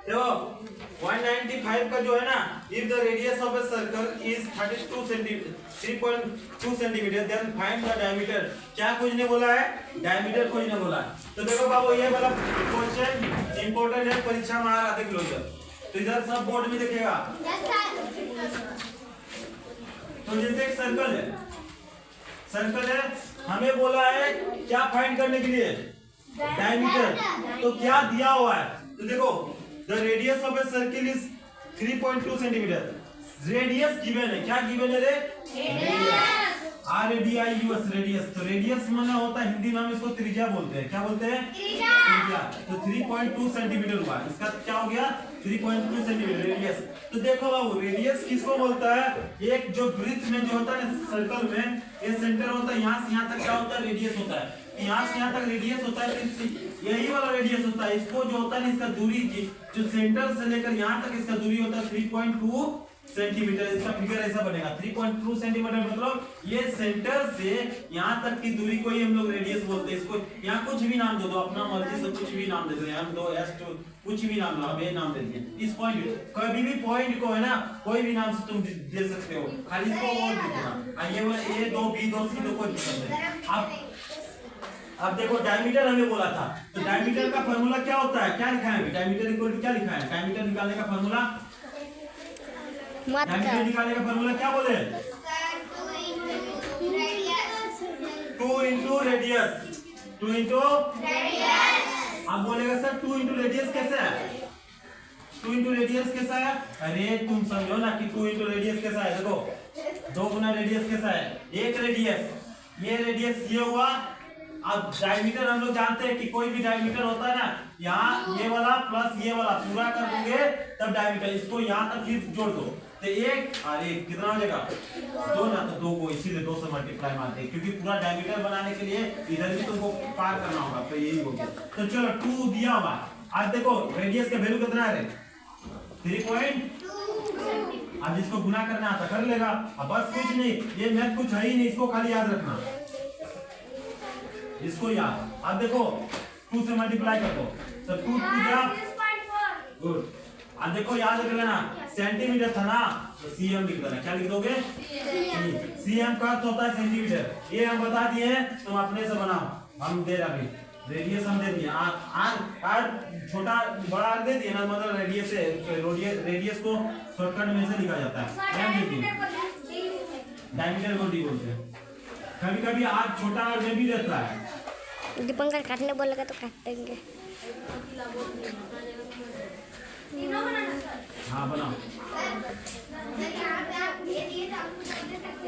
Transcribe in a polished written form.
देखो 195 का जो है ना, if the radius of a circle is 3.2 centimetre then find the diameter. क्या खोजने बोला है? डायमीटर खोजने बोला है। तो देखो बाबू ये वाला क्वेश्चन इंपॉर्टेंट है, परीक्षा में आ रहा था क्लोजर, तो इधर सब बोर्ड में दिखेगा। तो जैसे एक सर्कल है, हमें बोला है क्या फाइंड करने के लिए? डायमीटर। तो क्या दिया हुआ है? तो देखो the radius of a circle is 3.2 centimetre. Radius given है, क्या गिवन है रे? RADIUS radius. तो रेडियस माने होता है, हिंदी में हम इसको त्रिज्या बोलते हैं। क्या बोलते हैं? त्रिज्या। तो 3.2 सेंटीमीटर हुआ, इसका क्या हो गया? 3.2 सेंटीमीटर रेडियस। तो देखो बाबू रेडियस किसको बोलता है? एक जो वृत्त में जो होता है सर्कल में, ये सेंटर होता है, यहाँ से यहाँ तक क्या होता है? रेडियस होता है। यहाँ से यहाँ तक रेडियस होता है, तो यही वाला रेडियस होता है। इसको जो होता है इसका दूरी की, जो सेंटर से लेकर यहाँ तक इसका दूरी होता है 3.2 सेंटीमीटर। इसका फिगर ऐसा बनेगा 3.2 सेंटीमीटर, मतलब ये सेंटर से यहाँ तक की दूरी को ही हम लोग रेडियस बोलते हैं। इसको यहाँ कुछ भी नाम दे दो, अपना मर्जी से कुछ भी नाम दे दो, M2 S2 कुछ भी नाम लो, हम ये नाम दे दिए। इस पॉइंट, कभी भी पॉइंट को है ना कोई भी नाम से तुम दे सकते हो, खाली इसको बोल देना। ये वाला A2 B2 C2 कोई दिक्कत नहीं। अब देखो डायमीटर हमें बोला था, तो डायमीटर का फार्मूला क्या होता है? क्या लिखा है? डायमीटर इक्वल टू क्या लिखा है? डायमीटर निकालने का फार्मूला, डायमीटर निकालने का फार्मूला क्या बोले? 2 इंटू रेडियस। 2 into radius. अब बोलेगा सर 2 इंटू रेडियस कैसे है? 2 इंटू रेडियस कैसा है? अरे तुम समझो ना कि 2 इंटू रेडियस कैसा है। देखो 2 गुना रेडियस कैसा है? एक रेडियस, ये रेडियस ये हुआ। अब डायमीटर हम लोग जानते हैं कि कोई भी डायमीटर होता है ना, यहाँ ये वाला प्लस ये वाला पूरा कर दोगे तब डायमीटर। इसको यहाँ तक फिर जोड़ दो तो एक और एक कितना हो जाएगा? 2 ना, तो 2 को इसीलिए 2 से मल्टीप्लाई मारते हैं, क्योंकि पूरा डायमीटर बनाने के लिए इधर भी तुमको पार करना होगा, तो यही हो गया। तो चलो 2 दिया हुआ। आज देखो रेडियस का वैल्यू कितना है? 3.2। अब जिसको गुना करना आता कर लेगा। अब बस कुछ नहीं, ये मैथ कुछ है ही नहीं, इसको खाली याद रखना, इसको याद। अब देखो 2 से मल्टीप्लाई कर दो तो 2 जा गुड। अब देखो याद रख लेना, सेंटीमीटर था ना तो cm लिख देना। क्या लिख दोगे? cm का अर्थ होता है सेंटीमीटर। ये हम बता दिए हैं, तुम अपने से बनाओ। हम दे रहे रेडियस, हम दे दिए आर छोटा बड़ा आर दे दिए ना, मतलब रेडियस से रेडियस को शॉर्टकट में से लिखा जाता है। एम दे दिए, डायमीटर को डी बोलते हैं। कभी कभी आर छोटा आर में भी रहता है। दीपंकर काटने बोलेगा तो काट देंगे। हाँ बनाओ।